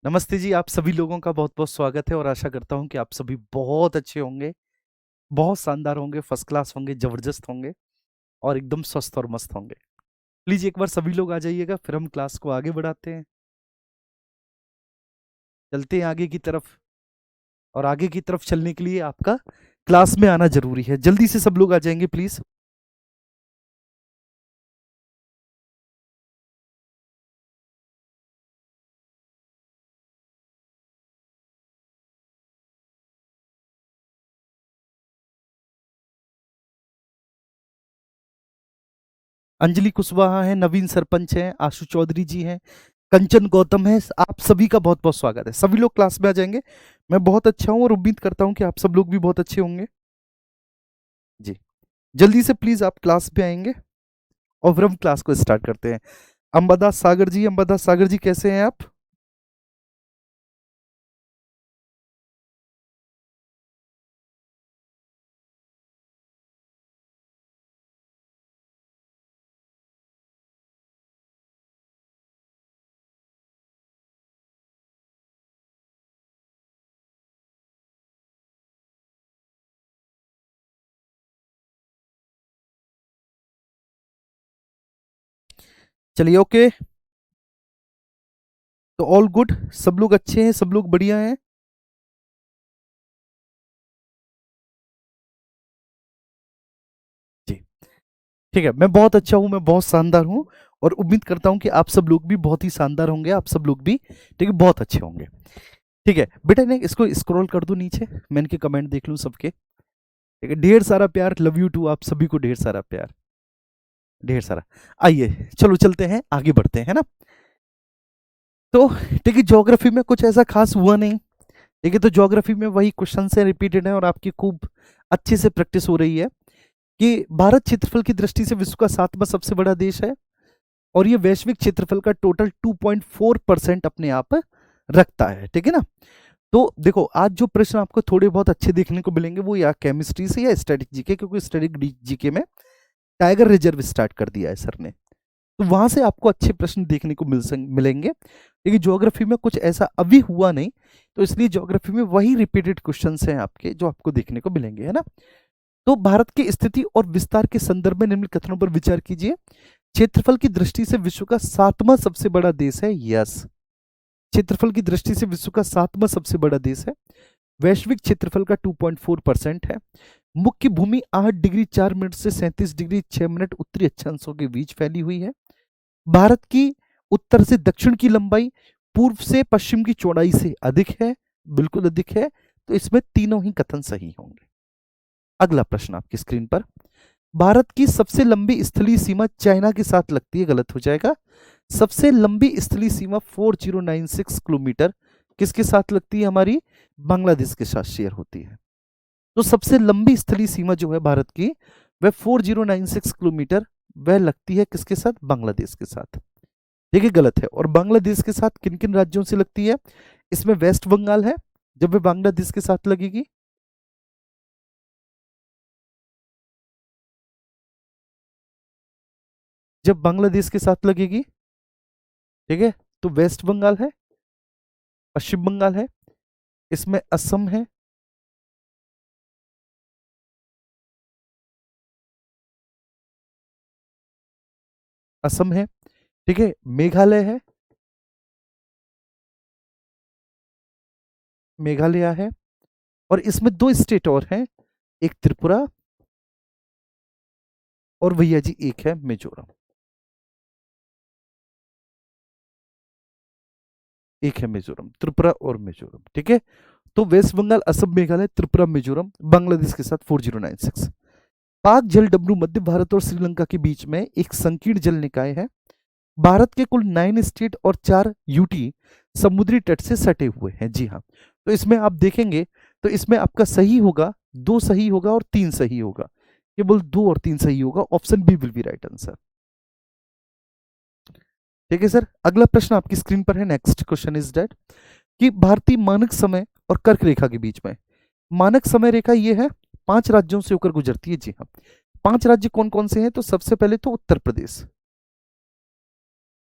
नमस्ते जी, आप सभी लोगों का बहुत-बहुत स्वागत है और आशा करता हूँ कि आप सभी बहुत अच्छे होंगे, बहुत शानदार होंगे, फर्स्ट क्लास होंगे, ज़बरदस्त होंगे और एकदम स्वस्थ और मस्त होंगे। प्लीज़ एक बार सभी लोग आ जाइएगा, फिर हम क्लास को आगे बढ़ाते हैं। चलते हैं आगे की तरफ और आगे की तरफ चलने के लिए आपका क्लास में आना ज़रूरी है। जल्दी से सब लोग आ जाएँगे प्लीज़। अंजलि कुशवाहा हैं, नवीन सरपंच हैं, आशु चौधरी जी हैं, कंचन गौतम है। आप सभी का बहुत-बहुत स्वागत है। सभी लोग क्लास में आ जाएँगे। मैं बहुत अच्छा हूँ और उम्मीद करता हूँ कि आप सब लोग भी बहुत अच्छे होंगे। जी। जल्दी से प्लीज़ आप क्लास पे आएँगे और फिर हम क्लास को स्टार्ट करते हैं। अंबादास सागर जी कैसे हैं आप? चलिए ओके, तो ऑल गुड, सब लोग अच्छे हैं, सब लोग बढ़िया हैं। जी, ठीक है, मैं बहुत अच्छा हूँ, मैं बहुत शानदार हूँ और उम्मीद करता हूँ कि आप सब लोग भी बहुत ही शानदार होंगे, आप सब लोग भी ठीक है, बहुत अच्छे होंगे। ठीक है, बेटा ने इसको स्क्रॉल कर दो नीचे, मैं इनके कमेंट देख लूँ सबके। ठीक है, ढेर सारा प्यार, लव यू टू, आप सभी को ढेर सारा प्यार, ढेर सारा। आइए, चलो चलते हैं, आगे बढ़ते हैं, है ना? तो ठीक है, ज्योग्राफी में कुछ ऐसा खास हुआ नहीं। ठीक है, तो ज्योग्राफी में वही क्वेश्चन से रिपीटेड है और आपकी खूब अच्छे से प्रैक्टिस हो रही है कि भारत क्षेत्रफल की दृष्टि से विश्व का 7वां सबसे बड़ा देश है और ये वैश्विक क्षेत्रफल का टोटल 2.4% अपने आप रखता है। ठीक है ना? तो देखो, आज जो प्रश्न आपको थोड़े बहुत अच्छे देखने को मिलेंगे वो या केमिस्ट्री से या स्टैटिक जीके, क्योंकि स्टैटिक जीके में टाइगर रिजर्व स्टार्ट कर दिया है सर ने, तो वहां से आपको अच्छे प्रश्न देखने को मिलेंगे। लेकिन ज्योग्राफी में कुछ ऐसा अभी हुआ नहीं, तो इसलिए ज्योग्राफी में वही रिपीटेड क्वेश्चंस हैं आपके जो आपको देखने को मिलेंगे, है ना? तो भारत की स्थिति और विस्तार के संदर्भ में निम्न कथनों पर विचार कीजिए। क्षेत्रफल की दृष्टि से विश्व का 7वां सबसे बड़ा देश है, यस। क्षेत्रफल की दृष्टि से विश्व का 7वां सबसे बड़ा देश है। वैश्विक क्षेत्रफल का 2.4% है। मुख्य भूमि 8 डिग्री 4 मिनट से 37 डिग्री 6 मिनट उत्तरी अक्षांशों के बीच फैली हुई है। भारत की उत्तर से दक्षिण की लंबाई पूर्व से पश्चिम की चौड़ाई से अधिक है, बिल्कुल अधिक है। तो इसमें तीनों ही कथन सही होंगे। अगला प्रश्न आपकी स्क्रीन पर, भारत की सबसे लंबी स्थलीय सीमा चाइना के साथ लगती है, गलत हो जाएगा। सबसे लंबी स्थलीय सीमा 4096 किलोमीटर किसके साथ लगती है? हमारी बांग्लादेश के साथ शेयर होती है। तो सबसे लंबी स्थलीय सीमा जो है भारत की, वह 4096 किलोमीटर, वह लगती है किसके साथ? बांग्लादेश के साथ। देखिए गलत है। और बांग्लादेश के साथ किन किन राज्यों से लगती है? इसमें वेस्ट बंगाल है, जब वह बांग्लादेश के साथ लगेगी। जब बांग्लादेश के साथ लगेगी, ठीक है, तो वेस्ट बंगाल है, पश्चिम बंगाल है, इसमें असम है, असम है, ठीक है, मेघालय है, मेघालय है, और इसमें दो स्टेट और हैं, एक त्रिपुरा और भैया जी एक है मिजोरम। एक है मिजोरम, त्रिपुरा और मिजोरम, ठीक है। तो वेस्ट बंगाल, असम, मेघालय, त्रिपुरा, मिजोरम, बांग्लादेश के साथ 4096। पाक जल डब्लू मध्य भारत और श्रीलंका के बीच में एक संकीर्ण जल निकाय है। भारत के कुल 9 स्टेट और 4 यूटी समुद्री तट से सटे हुए हैं, जी हाँ। तो इसमें आप देखेंगे तो इसमें आपका सही होगा, 2 सही होगा और 3 सही होगा। केवल 2 और 3 सही होगा, option B will be right answer. ठीक है सर, अगला प्रश्न आपकी स्क्रीन पर है। नेक्स्ट क्वेश्चन इज दैट कि भारतीय मानक समय और कर्क रेखा के बीच में, मानक समय रेखा ये है, 5 राज्यों से होकर गुजरती है, जी हाँ। 5 राज्य कौन कौन से हैं? तो सबसे पहले तो उत्तर प्रदेश,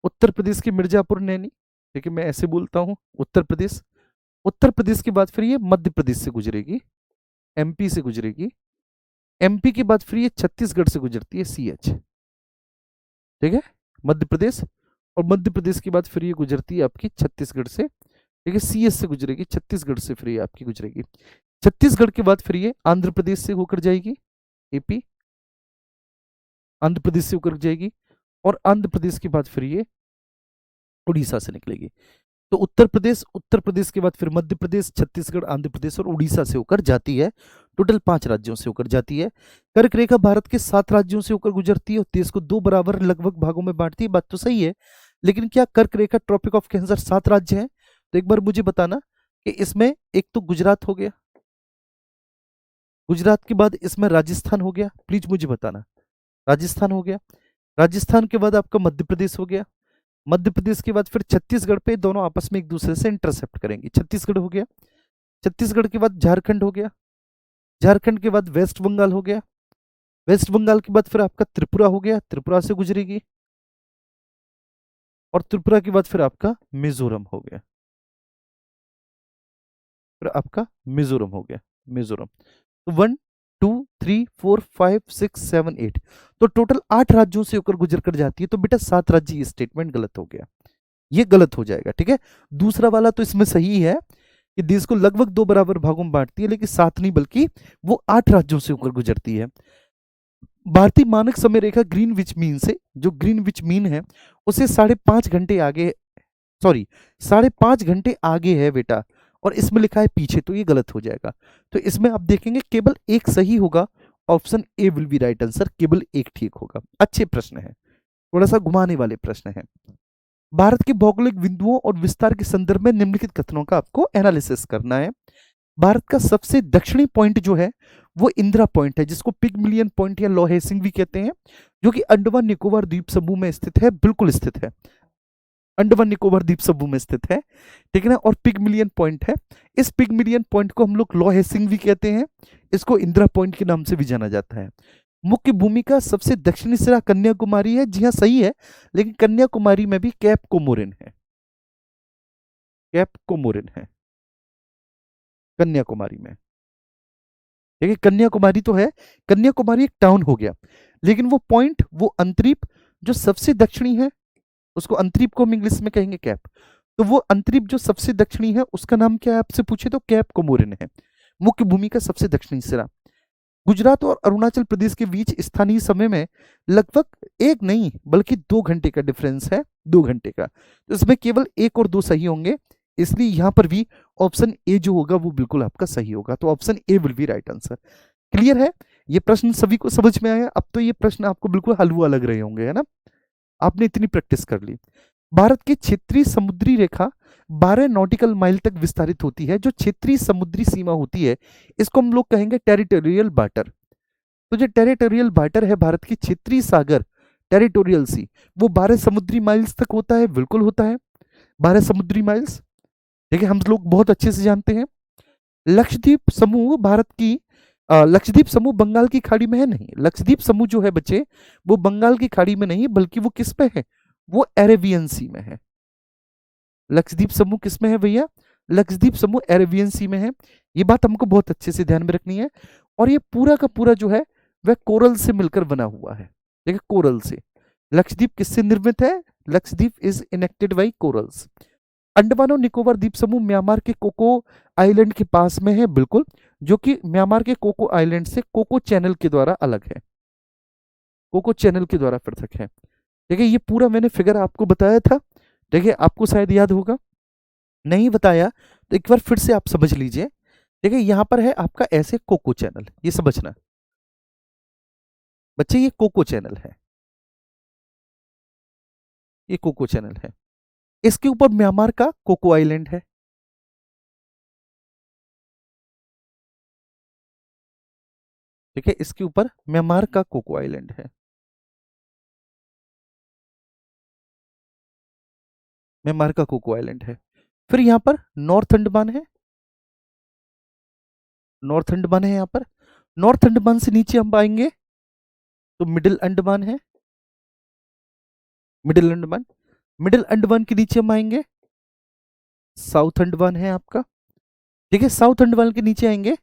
उत्तर प्रदेश की मिर्जापुर, नैनी, ठीक है, मैं ऐसे बोलता हूँ उत्तर प्रदेश। उत्तर प्रदेश के बाद फिर ये मध्य प्रदेश से गुजरेगी, एमपी से गुजरेगी, एमपी के बाद फिर ये छत्तीसगढ़ से गुजरती है, सीएच। ठीक है, मध्य प्रदेश, और मध्य प्रदेश के बाद फिर ये गुजरती है आपकी छत्तीसगढ़ से। ठीक है, सीएच से गुजरेगी, छत्तीसगढ़ से फिर ये आपकी गुजरेगी। छत्तीसगढ़ के बाद फिर ये आंध्र प्रदेश से होकर जाएगी, एपी, आंध्र प्रदेश से होकर जाएगी, और आंध्र प्रदेश के बाद फिर ये उड़ीसा से निकलेगी। तो उत्तर प्रदेश के बाद फिर मध्य प्रदेश, छत्तीसगढ़, आंध्र प्रदेश और उड़ीसा से होकर जाती है। टोटल 5 राज्यों से होकर जाती है। कर्क रेखा भारत के 7 राज्यों से होकर गुजरती है और देश को 2 बराबर लगभग भागों में बांटती है। बात तो सही है, लेकिन क्या कर्क रेखा ट्रॉपिक ऑफ कैंसर 7 राज्य हैं? तो एक बार मुझे बताना कि इसमें एक तो गुजरात हो गया, गुजरात के बाद इसमें राजस्थान हो गया, प्लीज मुझे बताना, राजस्थान हो गया, राजस्थान के बाद आपका मध्य प्रदेश हो गया, मध्य प्रदेश के बाद फिर छत्तीसगढ़ पे, दोनों आपस में एक दूसरे से इंटरसेप्ट करेंगे, छत्तीसगढ़ हो गया, छत्तीसगढ़ के बाद झारखंड हो गया, झारखंड के बाद वेस्ट बंगाल हो गया, वेस्ट बंगाल के बाद फिर आपका त्रिपुरा हो गया, त्रिपुरा से गुजरेगी, और त्रिपुरा के बाद फिर आपका मिजोरम हो गया, फिर आपका मिजोरम हो गया, मिजोरम। तो 1 2 3 4 5 6 7 8, तो टोटल 8 राज्यों से होकर गुजर कर जाती है। तो बेटा 7 राज्य, ये स्टेटमेंट गलत हो गया, ये गलत हो जाएगा। ठीक है, दूसरा वाला तो इसमें सही है कि देश को लगभग 2 बराबर भागों में बांटती है, लेकिन 7 नहीं बल्कि वो 8 राज्यों से होकर गुजरती है। भारतीय मानक समय रेखा ग्रीनविच मीन से, जो ग्रीनविच मीन है उसे 5.5 घंटे आगे, सॉरी 5.5 घंटे आगे है बेटा, और इसमें लिखा है पीछे, तो ये गलत हो जाएगा। तो इसमें आप देखेंगे केवल एक सही होगा, option A will be right answer, केवल एक ठीक होगा। अच्छे प्रश्न है, थोड़ा सा घुमाने वाले प्रश्न है। भारत के भौगोलिक बिंदुओं और विस्तार के संदर्भ में निम्नलिखित कथनों का आपको एनालिसिस करना है। भारत का सबसे दक्षिणी पॉइंट जो है वो इंदिरा पॉइंट है, जिसको पिगमिलियन पॉइंट या लोहेसिंग भी कहते हैं, जो कि अंडमान निकोबार द्वीप समूह में स्थित है, बिल्कुल स्थित है, अंडमान निकोबार द्वीप समूह में स्थित है। ठीक है ना, और पिगमिलियन पॉइंट है। इस पिगमिलियन पॉइंट को हम लोग लोहेसिंग भी कहते हैं, इसको इंदिरा पॉइंट के नाम से भी जाना जाता है। मुख्य भूमि का सबसे दक्षिणी सिरा कन्याकुमारी है, जी हाँ सही है, लेकिन कन्याकुमारी में भी कैप कोमोरिन है, कैप कोमोरिन है कन्याकुमारी में। देखिए कन्याकुमारी तो है, कन्याकुमारी एक टाउन हो गया, लेकिन वो पॉइंट, वो अंतरीप जो सबसे दक्षिणी है, उसको अंतरीप को हम इंग्लिश में कहेंगे कैप, तो वो अंतरीप जो सबसे दक्षिणी है उसका नाम क्या है आपसे पूछे तो कैप कोमोरिन है, मुख्य भूमि का सबसे दक्षिणी सिरा। गुजरात और अरुणाचल प्रदेश के बीच स्थानीय समय में लगभग एक नहीं बल्कि 2 घंटे का डिफरेंस है, 2 घंटे का। तो इसमें केवल 1 और 2 सही होंगे, इसलिए यहां पर भी ऑप्शन ए जो होगा वो बिल्कुल आपका सही होगा। तो option A will be right answer. Clear है, ये प्रश्न सभी को समझ में आया? अब तो ये प्रश्न आपको बिल्कुल हलवा लग रहे होंगे, है ना, आपने इतनी प्रैक्टिस कर ली। भारत की क्षेत्रीय समुद्री रेखा 12 नॉटिकल माइल तक विस्तारित होती है। जो क्षेत्रीय समुद्री सीमा होती है इसको हम लोग कहेंगे टेरिटोरियल बार्डर। तो जो टेरिटोरियल बार्डर है भारत की क्षेत्रीय सागर, टेरिटोरियल सी, वो 12 समुद्री माइल्स तक होता है, बिल्कुल होता है 12 समुद्री माइल्स। देखिए हम लोग बहुत अच्छे से जानते हैं। लक्षद्वीप समूह भारत की लक्षद्वीप समूह बंगाल की खाड़ी में है नहीं, लक्षद्वीप समूह जो है बच्चे वो बंगाल की खाड़ी में नहीं बल्कि वो किस पे है, वो अरेबियन सी में है। लक्षद्वीप समूह किस में है भैया, लक्षद्वीप समूह अरेबियन सी में है। ये बात हमको बहुत अच्छे से ध्यान में रखनी है। और ये पूरा का पूरा जो है वह कोरल से मिलकर बना हुआ है। देखिए कोरल से, लक्षद्वीप किससे निर्मित है, Lakshadweep is enacted by corals. Andaman और निकोबार द्वीप समूह म्यांमार के कोको आइलैंड के पास में है, बिल्कुल, जो कि म्यांमार के कोको आइलैंड से कोको चैनल के द्वारा अलग है, कोको चैनल के द्वारा पृथक है। देखिए ये पूरा मैंने फिगर आपको बताया था, देखिए आपको शायद याद होगा, नहीं बताया तो एक बार फिर से आप समझ लीजिए। देखिए यहां पर है आपका ऐसे कोको चैनल, ये समझना बच्चे, ये कोको चैनल है, ये कोको चैनल है, इसके ऊपर म्यांमार का कोको आइलैंड है। ठीक है, इसके ऊपर म्यांमार का कोको आइलैंड है, म्यांमार का कोको आइलैंड है। फिर यहां पर नॉर्थ अंडमान है, नॉर्थ अंडमान है, यहां पर नॉर्थ अंडमान से नीचे हम आएंगे तो मिडिल अंडमान है, मिडिल अंडमान, मिडिल अंडमान के नीचे हम आएंगे साउथ अंडमान है आपका। ठीक है, साउथ अंडमान के नीचे आएंगे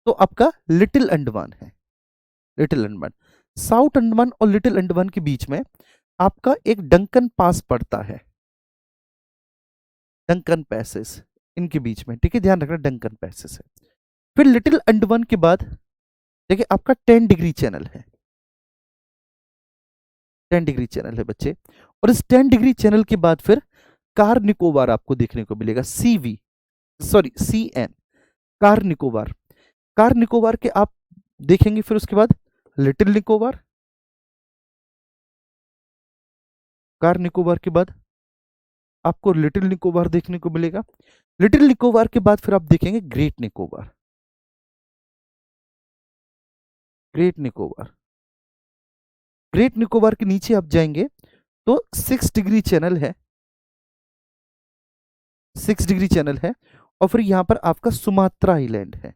तो आपका लिटिल अंडमान है। लिटिल अंडमान, साउथ अंडमान और लिटिल अंडमान के बीच में आपका एक डंकन पास पड़ता है, डंकन पैसेस इनके बीच में। ठीक है, ध्यान रखना डंकन पैसेस है। फिर लिटिल अंडमान के बाद देखिए आपका 10 डिग्री चैनल है, 10 डिग्री चैनल है बच्चे। और इस 10 डिग्री चैनल के बाद फिर कार निकोबार आपको देखने को मिलेगा, CV, sorry CN, car Nicobar. Car Nicobar के आप देखेंगे, फिर उसके बाद लिटिल निकोबार, कार निकोबार के बाद आपको लिटिल निकोबार देखने को मिलेगा। लिटिल निकोबार के बाद फिर आप देखेंगे great Nicobar, great Nicobar. Great Nicobar के नीचे आप जाएंगे तो 6 डिग्री चैनल है, 6 डिग्री चैनल है। और फिर यहां पर आपका सुमात्रा आइलैंड है,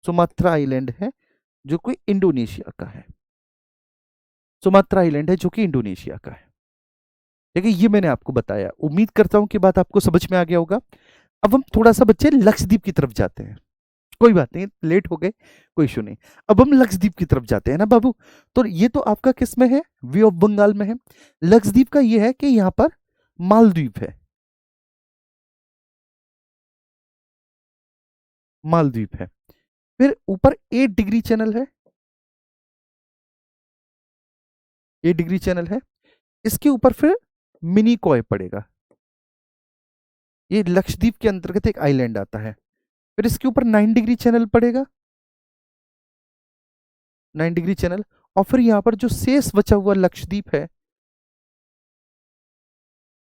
सुमात्रा आइलैंड है जो कि इंडोनेशिया का है, सुमात्रा आइलैंड है जो कि इंडोनेशिया का है। देखिए ये मैंने आपको बताया, उम्मीद करता हूं कि बात आपको समझ में आ गया होगा। अब हम थोड़ा सा बच्चे लक्षद्वीप की तरफ जाते हैं, कोई बात नहीं, लेट हो गए, कोई इशू नहीं। अब हम लक्षद्वीप की तरफ जाते हैं ना बाबू। तो ये तो आपका किस में है, वे ऑफ बंगाल में है। लक्षद्वीप का ये है कि यहाँ पर मालदीव है, मालदीव है। फिर ऊपर 8 डिग्री चैनल है, 8 डिग्री चैनल है। इसके ऊपर फिर मिनी कॉय पड़ेगा, ये लक्षद्वीप के अंतर्गत एक आइलैंड आता है। फिर इसके ऊपर 9 डिग्री चैनल पड़ेगा, 9 डिग्री चैनल। और फिर यहां पर जो शेष बचा हुआ लक्षद्वीप है,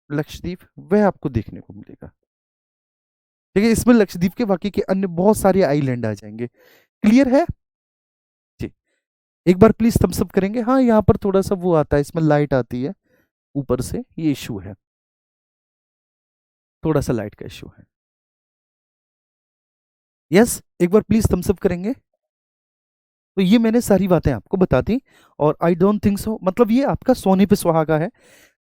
लक्षद्वीप, वह आपको देखने को मिलेगा। ठीक है, इसमें लक्षद्वीप के बाकी के अन्य बहुत सारे आइलैंड आ जाएंगे। क्लियर है जी? एक बार प्लीज थम्स अप करेंगे। हाँ, यहाँ पर थोड़ा सा वो आता है, इसमें लाइट आती है ऊपर से, ये इशू है, थोड़ा सा लाइट का इशू है। यस, एक बार प्लीज थम्स अप करेंगे। तो ये मैंने सारी बातें आपको बता दी, और आई डोंट थिंक सो, मतलब ये आपका सोने पे सुहागा है।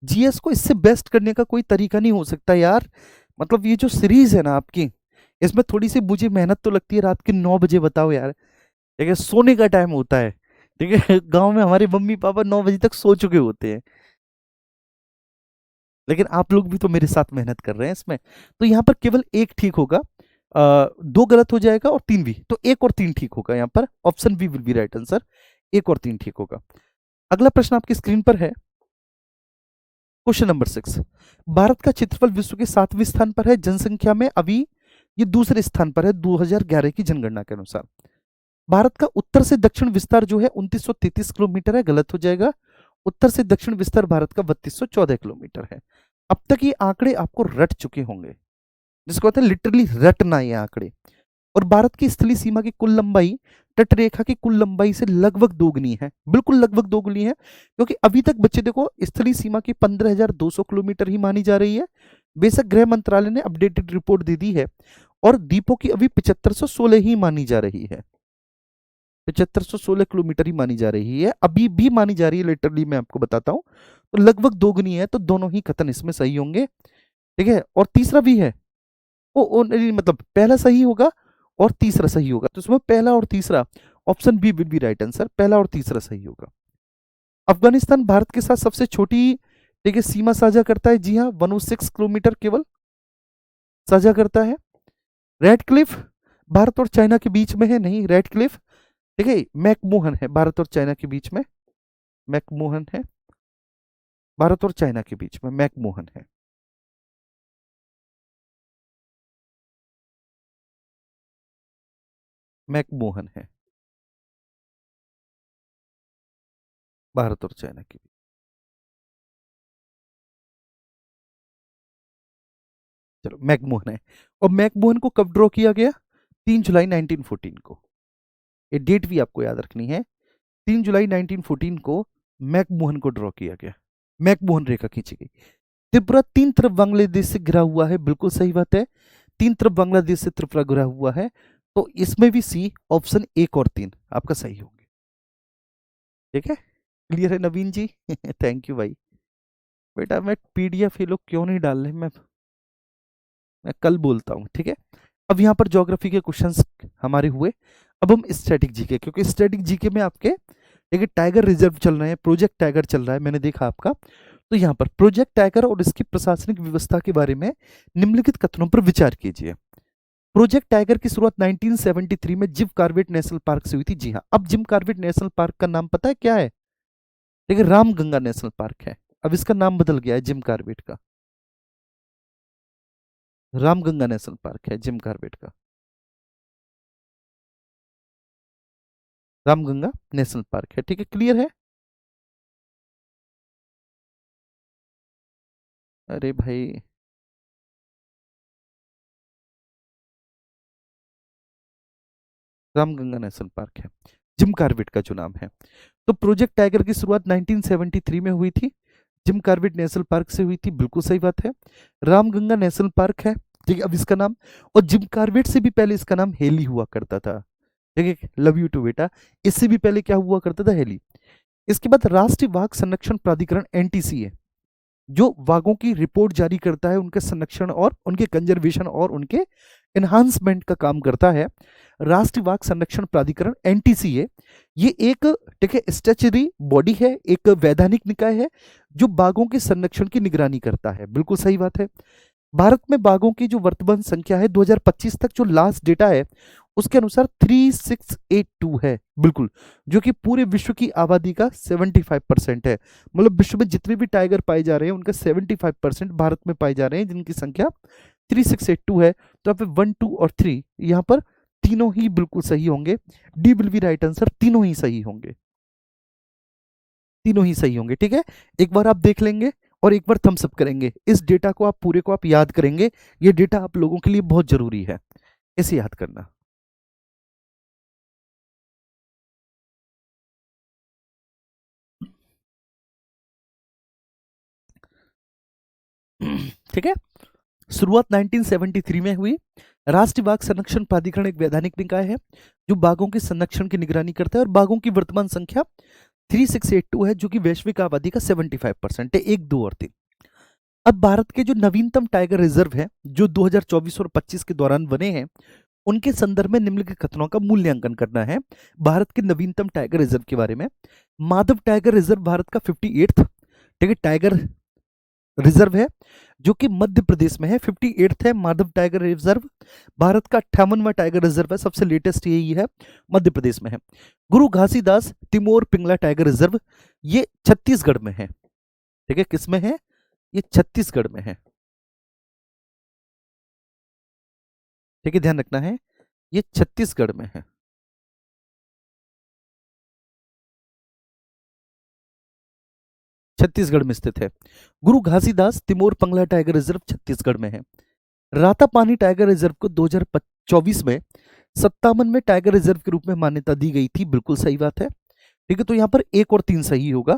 जीएस को इससे बेस्ट करने का कोई तरीका नहीं हो सकता यार। मतलब ये जो सीरीज है ना आपकी, इसमें थोड़ी सी मुझे मेहनत तो लगती है। रात के 9 बजे बताओ यार, ठीक है, सोने का टाइम होता है। ठीक है, गांव में हमारे मम्मी पापा 9 बजे तक सो चुके होते हैं, लेकिन आप लोग भी तो मेरे साथ मेहनत कर रहे हैं इसमें। तो यहाँ पर केवल एक ठीक होगा, 2 गलत हो जाएगा और 3 भी, तो 1 और 3 ठीक होगा। यहाँ पर option B will be right answer, 1 और 3 ठीक होगा। अगला प्रश्न आपकी स्क्रीन पर है, क्वेश्चन नंबर 6। भारत का क्षेत्रफल विश्व के 7वें स्थान पर है जनसंख्या में, अभी ये दूसरे स्थान पर है 2011 की जनगणना के अनुसार। भारत का उत्तर से दक्षिण विस्तार जो है 2933 किलोमीटर है, गलत हो जाएगा। उत्तर से दक्षिण विस्तार भारत का 3214 किलोमीटर है। अब तक ये आंकड़े आपको रट चुके होंगे, जिसको कहते हैं लिटरली रटना ये आंकड़े। और भारत की स्थलीय सीमा की कुल लंबाई तटरेखा की कुल लंबाई से लगभग दोगुनी है, बिल्कुल लगभग दोगुनी है। क्योंकि अभी तक बच्चे देखो, स्थलीय सीमा की 15,200 किलोमीटर ही मानी जा रही है। बेशक गृह मंत्रालय ने अपडेटेड रिपोर्ट दे दी है, और द्वीपों की अभी 7516 ही मानी जा रही है, 7516 किलोमीटर ही मानी जा रही है, अभी भी मानी जा रही है लिटरली, मैं आपको बताता हूं। तो लगभग दोगुनी है, तो दोनों ही कथन इसमें सही होंगे। ठीक है, और तीसरा भी है, ओ नहीं, मतलब पहला सही होगा और तीसरा सही होगा, तो इसमें पहला और तीसरा, option B will be right answer, पहला और तीसरा सही होगा। अफगानिस्तान भारत के साथ सबसे छोटी, ठीक है, सीमा साझा करता है। जी हाँ, 106 किलोमीटर केवल साझा करता है। रेड क्लिफ भारत और चाइना के बीच में है, नहीं रेड क्लिफ, ठीक है, मैकमोहन है भारत और चाइना के बीच में, मैकमोहन है भारत और चाइना के बीच में, मैकमोहन है। मैकमोहन है भारत और चाइना के बीच। चलो, मैकमोहन है। और मैकमोहन को कब ड्रॉ किया गया? 3 जुलाई 1914 को। ये डेट भी आपको याद रखनी है, 3 जुलाई 1914 को मैकमोहन को ड्रॉ किया गया, मैकमोहन रेखा खींची गई। त्रिपुरा 3 तरफ बांग्लादेश से घिरा हुआ है, बिल्कुल सही बात है, 3 तरफ बांग्लादेश से त्रिपुरा घिरा हुआ है। तो इसमें भी सी, ऑप्शन 1 और 3 आपका सही होंगे। ठीक है, क्लियर है नवीन जी? थैंक यू भाई। बेटा मैं पीडीएफ ये लोग क्यों नहीं डाल रहे, मैं कल बोलता हूँ, ठीक है। अब यहाँ पर ज्योग्राफी के क्वेश्चंस हमारे हुए। अब हम स्टैटिक जीके, क्योंकि स्टैटिक जीके में आपके देखिए टाइगर रिजर्व चल रहे हैं, प्रोजेक्ट टाइगर चल रहा है, मैंने देखा आपका। तो यहाँ पर प्रोजेक्ट टाइगर और इसकी प्रशासनिक व्यवस्था के बारे में निम्नलिखित कथनों पर विचार कीजिए। प्रोजेक्ट टाइगर की शुरुआत 1973 में जिम कॉर्बेट नेशनल पार्क से हुई थी। जी हाँ, अब जिम कॉर्बेट नेशनल पार्क का नाम पता है क्या है? देखिए रामगंगा नेशनल पार्क है, अब इसका नाम बदल गया है जिम कॉर्बेट का। रामगंगा नेशनल पार्क है जिम कॉर्बेट का, रामगंगा नेशनल पार्क है, ठीक है, क्लियर है। अरे भाई, रामगंगा नेशनल पार्क है, जिम कॉर्बेट का जो नाम है। तो प्रोजेक्ट टाइगर की शुरुआत 1973 में हुई थी, जिम कॉर्बेट नेशनल पार्क से हुई थी, बिल्कुल सही बात है। रामगंगा नेशनल पार्क है, ठीक है, अब इसका नाम, और जिम कॉर्बेट से भी पहले इसका नाम हेली हुआ करता था, ठीक है, लव यू टू बेटा। इससे भी पहले क्या हुआ करता था? हेली। इसके बाद राष्ट्रीय बाघ संरक्षण प्राधिकरण एनटीसीए, जो बाघों की रिपोर्ट जारी करता है, उनके संरक्षण और उनके कंजर्वेशन और उनके एनहांसमेंट का काम करता है। राष्ट्रीय बाघ संरक्षण प्राधिकरण एनटीसीए, ये एक, ठीक है, स्टैच्यूटरी बॉडी है, एक वैधानिक निकाय है जो बाघों के संरक्षण की निगरानी करता है, बिल्कुल सही बात है। भारत में बाघों की जो वर्तमान संख्या है 2025 तक जो लास्ट डेटा है उसके अनुसार 3682 है, बिल्कुल, जो कि पूरे विश्व की आबादी का 75% है। मतलब विश्व में जितने भी टाइगर पाए जा रहे हैं उनका 75% भारत में पाए जा रहे हैं, जिनकी संख्या 3682 है। तो आप 1, 2 और 3 यहाँ पर तीनों ही बिल्कुल सही होंगे। D will be right answer, तीनों ही सही होंगे, तीनों ही सही होंगे, ठीक है। एक बार आप देख लेंगे और एक बार थम्स अप करेंगे, इस डेटा को आप पूरे को आप याद करेंगे, ये डेटा आप लोगों के लिए बहुत जरूरी है, इसे याद करना। ठीक है, शुरुआत 1973 में हुई। राष्ट्रीय बाघ संरक्षण प्राधिकरण एक वैधानिक निकाय है जो बाघों के संरक्षण की निगरानी करता है, और बाघों की वर्तमान संख्या 3682 है, जो कि वैश्विक आबादी का 75% है। 1, 2 और 3। अब भारत के जो नवीनतम टाइगर रिजर्व है जो 2024 और 25 के दौरान बने हैं, उनके संदर्भ में निम्नलिखित कथनों का मूल्यांकन करना है भारत के नवीनतम टाइगर रिजर्व के बारे में। माधव टाइगर रिजर्व भारत का 58th, ठीक है, टाइगर रिजर्व है जो कि मध्य प्रदेश में है। 58th है माधव टाइगर रिजर्व, भारत का 58वां टाइगर रिजर्व है, सबसे लेटेस्ट यही है, मध्य प्रदेश में है। गुरु घासीदास तिमोर पिंगला टाइगर रिजर्व, ये छत्तीसगढ़ में है, ठीक है, किस में है? ये छत्तीसगढ़ में है, ठीक है, ध्यान रखना है, ये छत्तीसगढ़ में है। छत्तीसगढ़ में स्थित है। गुरु घासीदास तिमोर पंगला टाइगर रिजर्व छत्तीसगढ़ में है। रातापानी टाइगर रिजर्व को 2024 में 57 में टाइगर रिजर्व के रूप में मान्यता दी गई थी, बिल्कुल सही बात है, ठीक है। तो यहाँ पर 1 और 3 सही होगा,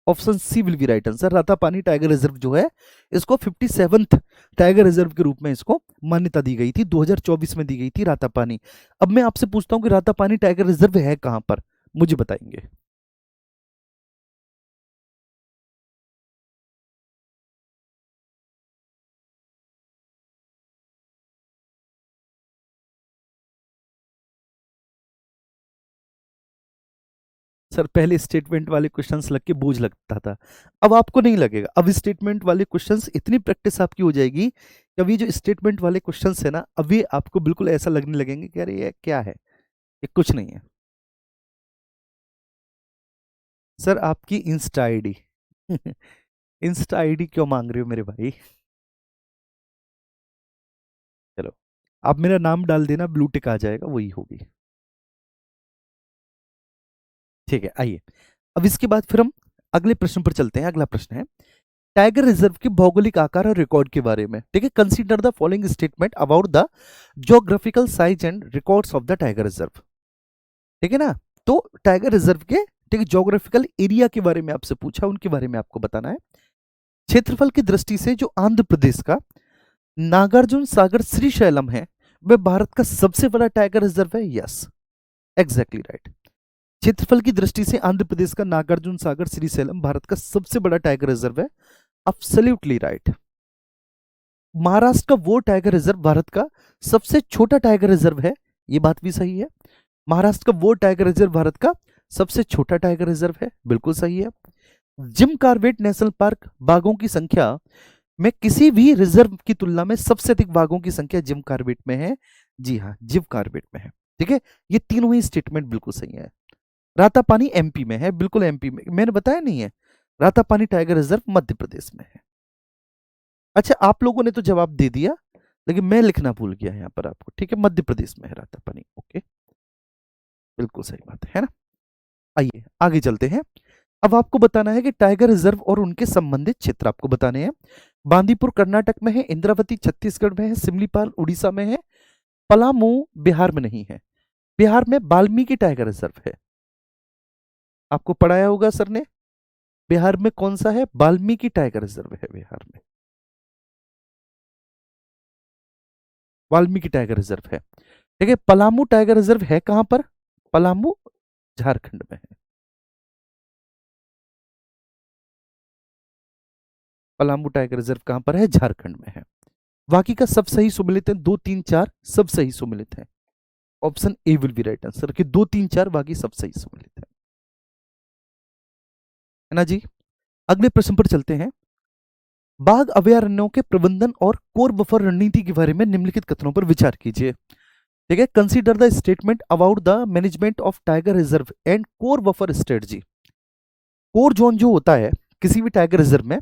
option C will be right answer. Ratapani tiger reserve जो है इसको 57th टाइगर रिजर्व के रूप में इसको मान्यता दी गई थी, 2024 में दी गई थी रातापानी। अब मैं आपसे पूछता हूँ कि रातापानी टाइगर रिजर्व है कहाँ पर, मुझे बताएंगे। सर पहले स्टेटमेंट वाले क्वेश्चंस लग के बोझ लगता था, अब आपको नहीं लगेगा। अब स्टेटमेंट वाले क्वेश्चंस इतनी प्रैक्टिस आपकी हो जाएगी कि अभी जो स्टेटमेंट वाले क्वेश्चंस है ना, अभी आपको बिल्कुल ऐसा लगने लगेंगे कि अरे ये क्या है, ये कुछ नहीं है। सर आपकी इंस्टा आईडी इंस्टा आईडी क्यों मांग रहे हो मेरे भाई? चलो, आप मेरा नाम डाल देना, ब्लू टिक आ जाएगा, वही होगी, ठीक है। आइए, अब इसके बाद फिर हम अगले प्रश्न पर चलते हैं। अगला प्रश्न है टाइगर रिजर्व के भौगोलिक आकार और रिकॉर्ड के बारे में, ठीक है। Consider the following statement about the geographical size and records of the tiger reserve, ठीक है ना। तो टाइगर रिजर्व के, ठीक है, ज्योग्राफिकल एरिया के बारे में आपसे पूछा, उनके बारे में आपको बताना है। क्षेत्रफल की दृष्टि से जो आंध्र प्रदेश का नागार्जुन सागर श्रीशैलम है वह भारत का सबसे बड़ा टाइगर रिजर्व है। Yes, exactly right. क्षेत्रफल की दृष्टि से आंध्र प्रदेश का नागार्जुन सागर श्रीशैलम भारत का सबसे बड़ा टाइगर रिजर्व है। Absolutely right. महाराष्ट्र का वो टाइगर रिजर्व भारत का सबसे छोटा टाइगर रिजर्व है, ये बात भी सही है। महाराष्ट्र का वो टाइगर रिजर्व भारत का सबसे छोटा टाइगर रिजर्व है, बिल्कुल सही है। जिम कॉर्बेट नेशनल पार्क बाघों की संख्या में किसी भी रिजर्व की तुलना में सबसे अधिक बाघों की संख्या जिम कॉर्बेट में है। जी हाँ, जिम कॉर्बेट में है। ठीक है, ये तीनों ही स्टेटमेंट बिल्कुल सही है। रातापानी एमपी में है, बिल्कुल एमपी में, मैंने बताया नहीं है। रातापानी टाइगर रिजर्व मध्य प्रदेश में है। अच्छा, आप लोगों ने तो जवाब दे दिया, लेकिन मैं लिखना भूल गया यहाँ पर आपको। ठीक है, मध्य प्रदेश में है रातापानी। ओके, बिल्कुल सही बात है ना। आइए आगे चलते हैं। अब आपको बताना है कि टाइगर रिजर्व और उनके संबंधित क्षेत्र आपको बताने हैं। बांदीपुर कर्नाटक में है, इंद्रावती छत्तीसगढ़ में है, सिमलीपाल उड़ीसा में है, पलामू बिहार में नहीं है। बिहार में वाल्मीकि टाइगर रिजर्व है, आपको पढ़ाया होगा सर ने। बिहार में कौन सा है? वाल्मीकि टाइगर रिजर्व है बिहार में, वाल्मीकि टाइगर रिजर्व है। ठीक है, पलामू टाइगर रिजर्व है कहां पर? पलामू झारखंड में है। पलामू टाइगर रिजर्व कहां पर है? झारखंड में है। बाकी का सब सही सुमिलित है, 2 3 4 सब सही सुमिलित है। Option A will be right answer कि 2 3 4 बाकी सब सही सुमिलित है ना जी। अगले प्रश्न पर चलते हैं। बाघ अभयारण्यों के प्रबंधन और कोर बफर रणनीति के बारे में निम्नलिखित कथनों पर विचार कीजिए। ठीक है, consider the statement about the management of tiger reserve and core buffer strategy. Core zone जो होता है किसी भी टाइगर रिजर्व में,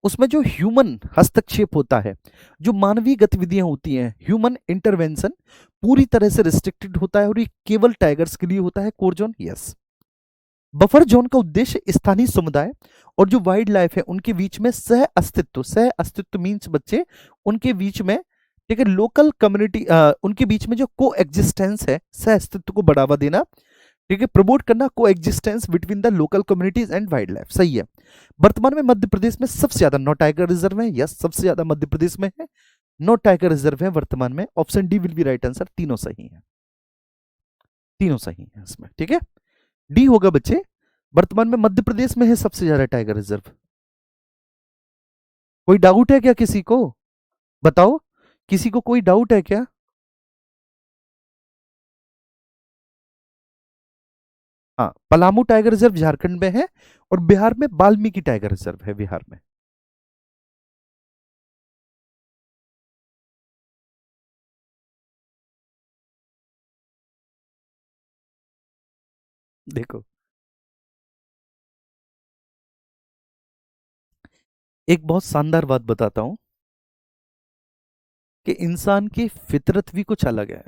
उसमें जो ह्यूमन हस्तक्षेप होता है, जो मानवीय गतिविधियां होती हैं, ह्यूमन इंटरवेंशन पूरी तरह से रिस्ट्रिक्टेड होता है और ये केवल टाइगर्स के लिए होता है core zone. Yes. Buffer zone का उद्देश्य स्थानीय समुदाय और जो वाइल्ड लाइफ है उनके बीच में सह अस्तित्व, सह अस्तित्व मीन्स बच्चे उनके बीच में, ठीक है, लोकल कम्युनिटी, उनके बीच में जो को एग्जिस्टेंस है, सह अस्तित्व को बढ़ावा देना। ठीक है, प्रमोट करना को existence between the local communities and wild life. सही है। वर्तमान में मध्य प्रदेश में सबसे ज्यादा 9 टाइगर रिजर्व है। यस, सबसे ज्यादा मध्य प्रदेश में है, 9 टाइगर रिजर्व है वर्तमान में। Option D will be right answer, तीनों सही है, तीनों सही है इसमें। ठीक है, डी होगा बच्चे। वर्तमान में मध्य प्रदेश में है सबसे ज्यादा टाइगर रिजर्व। कोई डाउट है क्या किसी को? बताओ, किसी को कोई डाउट है क्या? हाँ, पलामू टाइगर रिजर्व झारखंड में है और बिहार में वाल्मीकि टाइगर रिजर्व है बिहार में। देखो, एक बहुत शानदार बात बताता हूं कि इंसान की फितरत भी कुछ अलग है।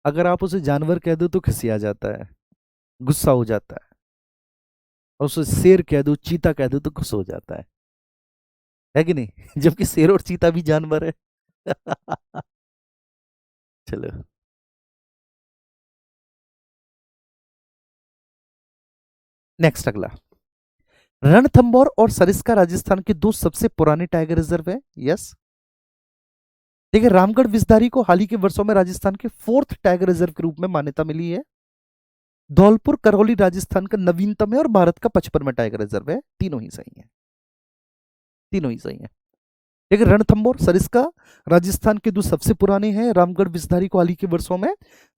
अगर आप उसे जानवर कह दो तो खिसिया जाता है, गुस्सा हो जाता है, और उसे शेर कह दो, चीता कह दो तो खुश हो जाता है कि नहीं? जबकि शेर और चीता भी जानवर है। चलो, नेक्स्ट अगला। रणथंभौर और सरिस्का राजस्थान के दो सबसे पुराने टाइगर रिजर्व है। यस। देखिए, रामगढ़ विस्तारी को हाल ही के वर्षों में राजस्थान के 4th टाइगर रिजर्व के रूप में मान्यता मिली है। धौलपुर करौली राजस्थान का नवीनतम है और भारत का 55वां टाइगर रिजर्व है। तीनों ही सही है, तीनों ही सही है। देखिए, रणथंभौर सरिस्का राजस्थान के दो सबसे पुराने हैं। रामगढ़ विस्तारी को हाल ही के वर्षों में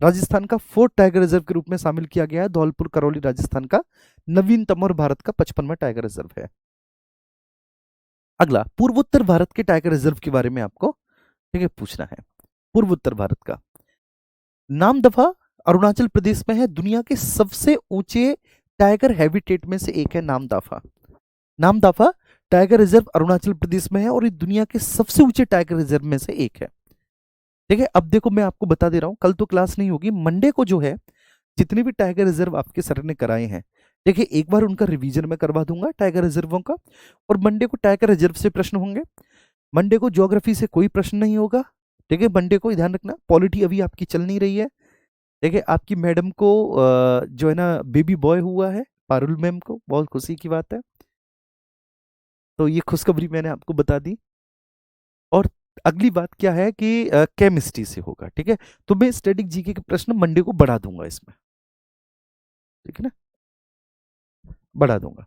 राजस्थान का 4th टाइगर रिजर्व के रूप में शामिल किया गया है। धौलपुर करौली राजस्थान का नवीनतम और भारत का 55वां टाइगर रिजर्व है। अगला, पूर्वोत्तर भारत के टाइगर रिजर्व के बारे में आपको, ठीक है, पूछना है। पूर्वोत्तर भारत का नामदफा अरुणाचल प्रदेश में है। दुनिया के सबसे ऊंचे टाइगर हैबिटेट में से एक है नामदफा। नामदफा टाइगर रिजर्व अरुणाचल प्रदेश में है और ये दुनिया के सबसे ऊंचे टाइगर रिजर्व में से एक है। ठीक है, अब देखो मैं आपको बता दे रहा हूं, कल तो क्लास नहीं होगी, मंडे को जो है जितने भी टाइगर रिजर्व आपके सर ने कराए हैं, देखिए एक बार उनका रिवीजन मैं करवा दूंगा टाइगर रिजर्वों का, और मंडे को टाइगर रिजर्व से प्रश्न होंगे। मंडे को ज्योग्राफी से कोई प्रश्न नहीं होगा। ठीक है, मंडे को ध्यान रखना। पॉलिटी अभी आपकी चल नहीं रही है। देखिए, आपकी मैडम को जो है ना बेबी बॉय हुआ है, पारुल मैम को, बहुत खुशी की बात है। तो ये खुशखबरी मैंने आपको बता दी। और अगली बात क्या है कि केमिस्ट्री से होगा। ठीक है, तो मैं स्टैटिक जीके के प्रश्न मंडे को बढ़ा दूंगा इसमें। ठीक है ना, बढ़ा दूंगा।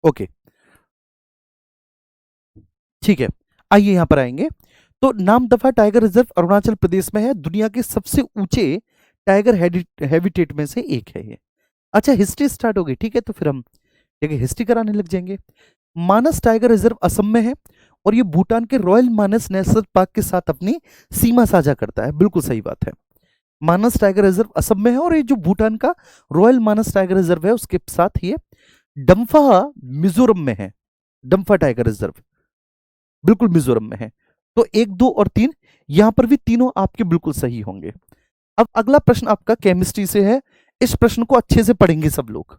ओके, ठीक है, आइए यहां पर आएंगे। तो नामदफा टाइगर रिजर्व अरुणाचल प्रदेश में है, दुनिया के सबसे ऊंचे टाइगर हैबिटेट में से एक है ये। अच्छा, हिस्ट्री स्टार्ट हो गई, ठीक है, तो फिर हम ठीक है हिस्ट्री कराने लग जाएंगे। मानस टाइगर रिजर्व असम में है, और ये भूटान के रॉयल मानस नेशनल पार्क के साथ अपनी सीमा साझा करता है, बिल्कुल सही बात है। मानस टाइगर रिजर्व असम में है, और ये जो भूटान का रॉयल मानस टाइगर रिजर्व है उसके साथ ये डम्फा मिजोरम में है। डम्फा टाइगर रिजर्व बिल्कुल मिजोरम में है। तो एक, दो और तीन, यहां पर भी तीनों आपके बिल्कुल सही होंगे। अब अगला प्रश्न आपका केमिस्ट्री से है, इस प्रश्न को अच्छे से पढ़ेंगे सब लोग।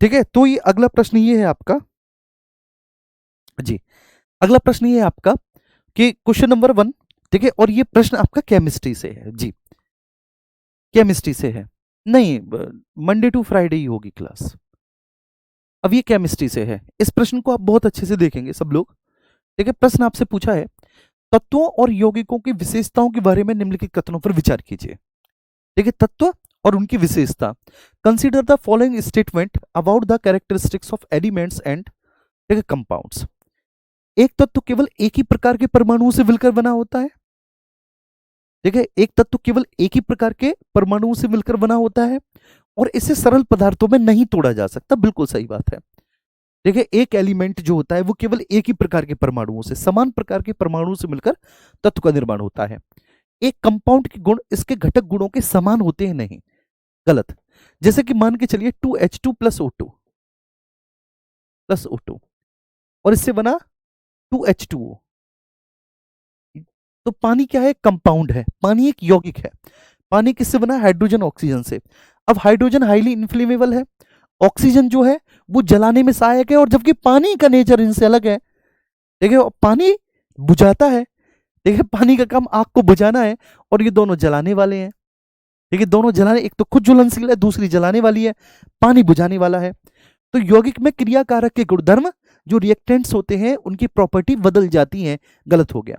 ठीक है, तो ये अगला प्रश्न ये है आपका जी। अगला प्रश्न ये है आपका कि क्वेश्चन नंबर 1, ठीक है, और ये प्रश्न आपका केमिस्ट्री से है जी, केमिस्ट्री से है। नहीं, मंडे टू फ्राइडे ही होगी क्लास। अब ये केमिस्ट्री से है, इस प्रश्न को आप बहुत अच्छे से देखेंगे सब लोग। ठीक है, प्रश्न आपसे पूछा है, तत्वों और यौगिकों की विशेषताओं के बारे में निम्नलिखित कथनों पर विचार कीजिए। ठीक है, तत्व और उनकी विशेषता। Consider the following statement about the characteristics of elements and ठीक है कंपाउंड्स। एक तत्व केवल एक ही प्रकार के परमाणुओं से मिलकर बना होता है। ठीक है, एक तत्व केवल एक ही प्रकार के परमाणुओं से मिलकर बना होता है, और इसे सरल पदार्थों में नहीं तोड़ा जा सकता, बिल्कुल सही बात है। देखिए, एक एलिमेंट जो होता है वो केवल एक ही प्रकार के परमाणुओं से, समान प्रकार के परमाणुओं से मिलकर तत्व का निर्माण होता है। एक कंपाउंड के गुण इसके घटक गुणों के समान होते हैं नहीं, गलत। जैसे कि मान के चलिए 2H2 प्लस O2 और इससे बना 2H2O। तो पानी क्या है? कंपाउंड है, पानी एक यौगिक है। पानी किससे बना? हाइड्रोजन ऑक्सीजन से। अब हाइड्रोजन हाईली इन्फ्लेमेबल है, ऑक्सीजन जो है वो जलाने में सहायक है, और जबकि पानी का नेचर इनसे अलग है। देखिए, पानी बुझाता है, देखिए पानी का काम आग को बुझाना है, और ये दोनों जलाने वाले हैं। देखिए, दोनों जलाने, एक तो खुद ज्वलनशील है, दूसरी जलाने वाली है, पानी बुझाने वाला है। तो यौगिक में क्रियाकारक के गुणधर्म, जो रिएक्टेंट्स होते हैं, उनकी प्रॉपर्टी बदल जाती है। गलत हो गया।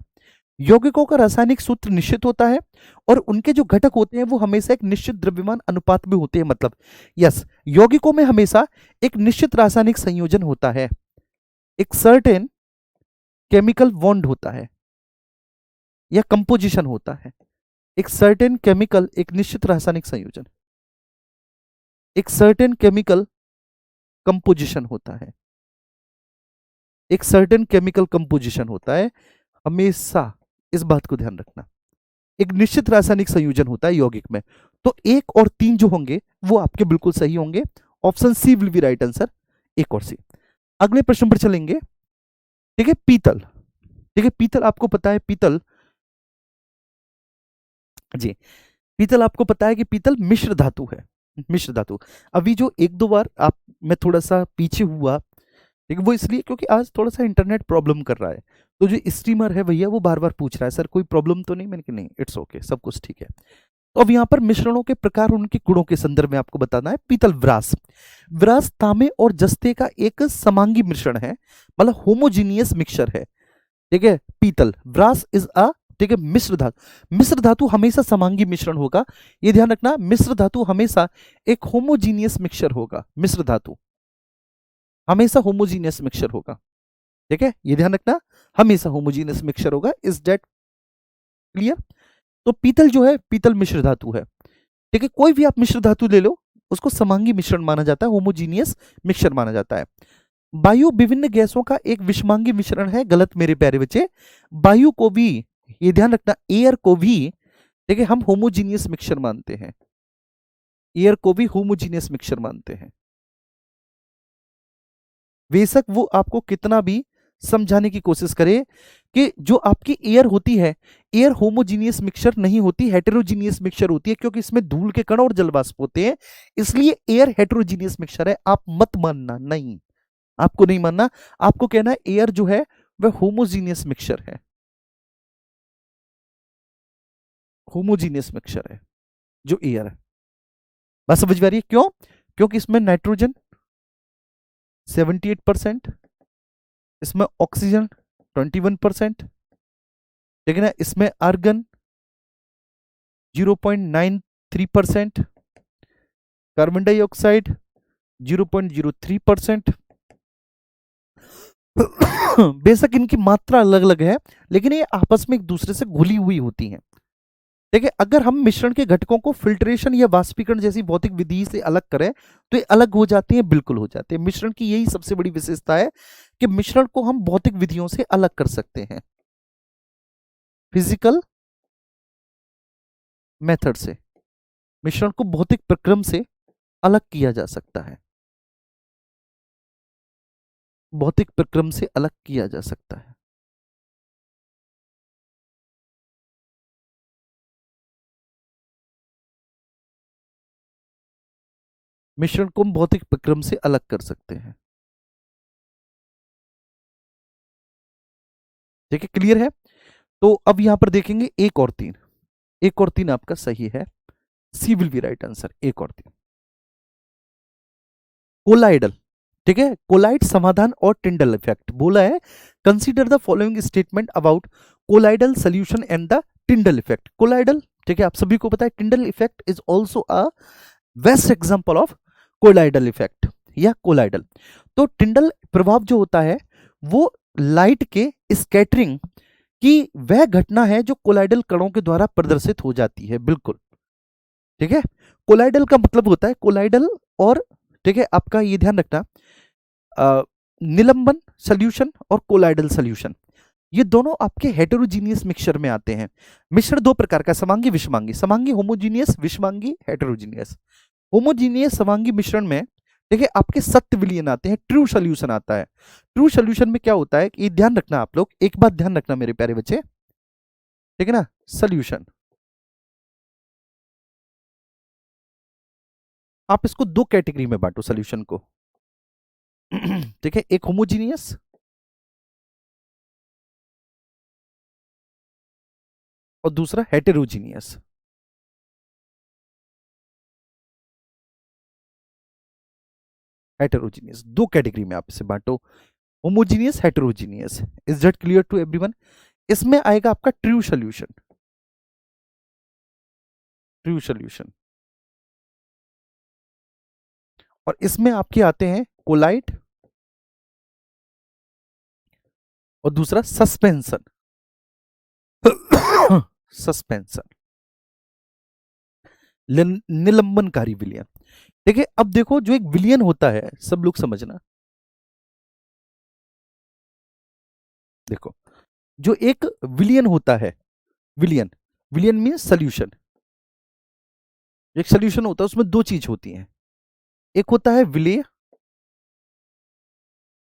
यौगिकों का रासायनिक सूत्र निश्चित होता है, और उनके जो घटक होते हैं वो हमेशा एक निश्चित द्रव्यमान अनुपात में होते हैं। मतलब यस, यौगिकों में हमेशा एक निश्चित रासायनिक संयोजन होता है, एक सर्टेन केमिकल बॉन्ड होता है या कंपोजिशन होता है। एक सर्टेन केमिकल, एक निश्चित रासायनिक संयोजन, एक सर्टेन केमिकल कंपोजिशन होता है, एक सर्टेन केमिकल कंपोजिशन होता है हमेशा। इस बात को ध्यान रखना, एक निश्चित रासायनिक संयोजन होता है यौगिक में। तो एक और तीन जो होंगे वो आपके बिल्कुल सही होंगे। Option C will be right answer, एक और सी। अगले प्रश्न पर चलेंगे। ठीक है, पीतल। ठीक है, पीतल आपको पता है, पीतल जी, पीतल आपको पता है कि पीतल मिश्र धातु है, मिश्र धातु। अभी जो एक दो बार आप, मैं थोड़ा सा पीछे हुआ, लेकिन वो इसलिए क्योंकि आज थोड़ा सा इंटरनेट प्रॉब्लम कर रहा है। तो जो स्ट्रीमर है भैया वो बार बार पूछ रहा है, सर कोई प्रॉब्लम तो नहीं? मैंने कहा नहीं, इट्स ओके, सब कुछ ठीक है। तो अब यहाँ पर मिश्रणों के प्रकार, उनके गुणों के संदर्भ में आपको बताना है। पीतल व्रास, व्रास तांबे और जस्ते का एक समांगी मिश्रण है, मतलब होमोजीनियस मिक्सचर है। ठीक है, पीतल व्रास इज अ ठीक है मिश्र धातु। मिश्र धातु हमेशा समांगी मिश्रण होगा, ये ध्यान रखना। मिश्र धातु हमेशा एक होमोजीनियस मिक्सचर होगा, मिश्र धातु हमेशा होमोजीनियस मिक्सचर होगा। ठीक है, ये ध्यान रखना, हमेशा होमोजीनियस मिक्सचर होगा। Is that clear? तो पीतल जो है, पीतल मिश्र धातु है। ठीक है, कोई भी आप मिश्र धातु ले लो, उसको समांगी मिश्रण माना जाता है, होमोजीनियस मिक्सचर माना जाता है। वायु विभिन्न गैसों का एक विषमांगी मिश्रण है। गलत मेरे प्यारे बच्चे, वायु को भी, ये ध्यान रखना, एयर को भी ठीक है हम होमोजीनियस मिक्सचर मानते हैं, एयर को भी होमोजीनियस मिक्सचर मानते हैं। बेशक वो आपको कितना भी समझाने की कोशिश करे कि जो आपकी एयर होती है, एयर होमोजीनियस मिक्सचर नहीं होती, हेटेरोजीनियस मिक्सचर होती है, क्योंकि इसमें धूल के कण और जलवाष्प होते हैं, इसलिए एयर हेटेरोजीनियस मिक्सचर है। आप मत मानना, नहीं, आपको नहीं मानना, आपको कहना है एयर जो है वह होमोजीनियस मिक्सचर है, होमोजीनियस मिक्सचर है जो एयर है। बात समझ में आ रही है? क्यों? क्योंकि इसमें नाइट्रोजन 78%, इसमें ऑक्सीजन 21%, ठीक है ना, इसमें आर्गन 0.93%, कार्बन डाइऑक्साइड 0.03%। बेशक इनकी मात्रा अलग अलग है, लेकिन ये आपस में एक दूसरे से घुली हुई होती हैं। देखिए, अगर हम मिश्रण के घटकों को फिल्ट्रेशन या वाष्पीकरण जैसी भौतिक विधि से अलग करें तो ये अलग हो जाते हैं, बिल्कुल हो जाते हैं। मिश्रण की यही सबसे बड़ी विशेषता है कि मिश्रण को हम भौतिक विधियों से अलग कर सकते हैं, फिजिकल मेथड से मिश्रण को भौतिक प्रक्रम से अलग किया जा सकता है, भौतिक प्रक्रम से अलग किया जा सकता है। मिश्रण को हम भौतिक प्रक्रम से अलग कर सकते हैं। ठीक है, क्लियर है। तो अब यहां पर देखेंगे एक और तीन, एक और तीन आपका सही है, सी विल बी राइट आंसर, एक और तीन। कोलाइडल, ठीक है, कोलाइड समाधान और टिंडल इफेक्ट बोला है। Consider the following statement about colloidal solution and the Tyndall effect. Colloidal, ठीक है, आप सभी को पता है Tyndall effect is also a best example of colloidal effect या कोलाइडल। तो टिंडल प्रभाव जो होता है वो लाइट के स्कैटरिंग की वह घटना है जो कोलाइडल कणों के द्वारा प्रदर्शित हो जाती है, बिल्कुल, ठीक है। कोलाइडल का मतलब होता है कोलाइडल और, ठीक है, आपका ये ध्यान रखना, निलंबन सॉल्यूशन और कोलाइडल सॉल्यूशन ये दोनों आपके हेटेरोजीनियस मिक्सचर में आते हैं। मिश्रण दो प्रकार का, समांगी विषमांगी, समांगी होमोजीनियस, विषमांगी हेटेरोजीनियस। होमोजीनियस समांगी मिश्रण में, देखिए, आपके सत्य विलयन आते हैं, ट्रू सॉल्यूशन आता है। ट्रू सॉल्यूशन में क्या होता है, ये ध्यान रखना आप लोग, एक बात ध्यान रखना मेरे प्यारे बच्चे, ठीक है ना, सॉल्यूशन आप इसको दो कैटेगरी में बांटो सॉल्यूशन को। ठीक है, एक होमोजीनियस और दूसरा हेटेरोजीनियस। हेटेरोजीनियस दो कैटेगरी में आप इसे बांटो, homogeneous heterogeneous. Is that clear to everyone? इसमें आएगा आपका ट्रू सॉल्यूशन, ट्रू सॉल्यूशन, और इसमें आपके आते हैं कोलाइड और दूसरा सस्पेंशन। सस्पेंशन, निलंबनकारी विलयन। देखिए, अब देखो, जो एक विलयन होता है, सब लोग समझना, देखो, जो एक विलयन होता है, विलयन, विलयन मीन्स सोल्यूशन, एक सोल्यूशन होता है उसमें दो चीज होती हैं, एक होता है विलेय,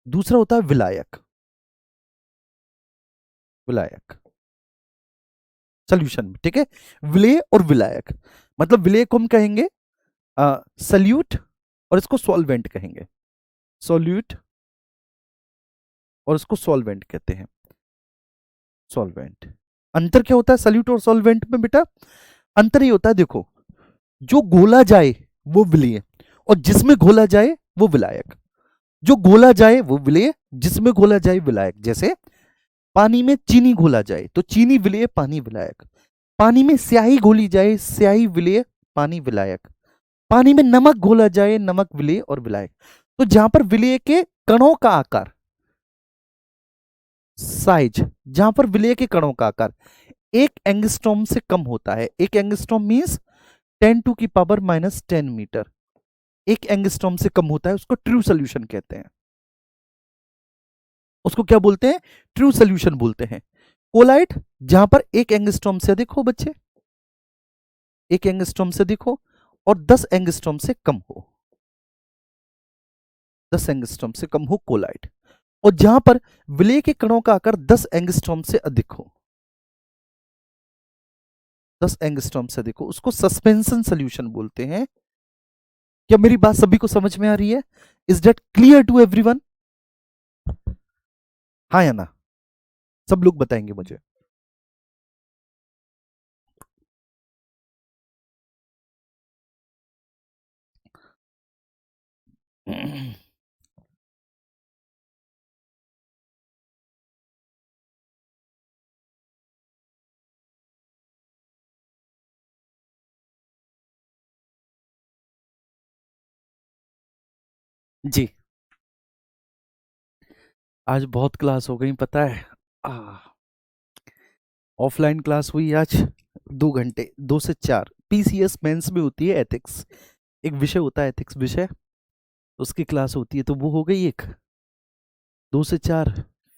दूसरा होता है विलायक। विलायक सोल्यूशन में, ठीक है, विलेय और विलायक, मतलब विलेय को हम कहेंगे सल्यूट और इसको सॉल्वेंट कहेंगे, सॉल्यूट और इसको सॉल्वेंट कहते हैं, सॉल्वेंट। अंतर क्या होता है सल्यूट और सॉल्वेंट में बेटा? अंतर ये होता है, देखो, जो घोला जाए वो विलेय और जिसमें घोला जाए वो विलायक। जो घोला जाए वो विलेय, जिसमें घोला जाए विलायक। जैसे पानी में चीनी घोला जाए तो चीनी विलेय, पानी विलायक। पानी में स्याही घोली जाए, स्याही विलेय, पानी विलायक। पानी में नमक घोला जाए, नमक विलेय और विलायक। तो जहां पर विलेय के कणों का आकार, साइज, जहां पर विलेय के कणों का आकार 1 एंगस्ट्रॉम से कम होता है, 1 एंगस्ट्रॉम मीन्स 10⁻⁻10 मीटर, 1 एंगस्ट्रॉम से कम होता है, उसको ट्रू सोल्यूशन कहते हैं। उसको क्या बोलते हैं? ट्रू सोल्यूशन बोलते हैं। कोलाइट जहां पर 1 एंगस्ट्रॉम से अधिक हो बच्चे, 1 एंगस्ट्रॉम से अधिक हो और 10 एंगस्ट्रॉम से कम हो, 10 एंगस्ट्रॉम से कम हो कोलाइट। और जहां पर विलेय के कणों का आकार 10 एंगस्ट्रॉम से अधिक हो, 10 एंगस्ट्रॉम से अधिक हो, उसको सस्पेंशन सोल्यूशन बोलते हैं। क्या मेरी बात सभी को समझ में आ रही है? Is that clear to everyone? हाँ या ना? सब लोग बताएंगे मुझे। जी, आज बहुत क्लास हो गई पता है। ऑफलाइन क्लास हुई आज 2 घंटे, 2 से 4। पीसीएस मेंस में होती है एथिक्स, एक विषय होता है एथिक्स विषय, उसकी क्लास होती है, तो वो हो गई एक 2 से 4।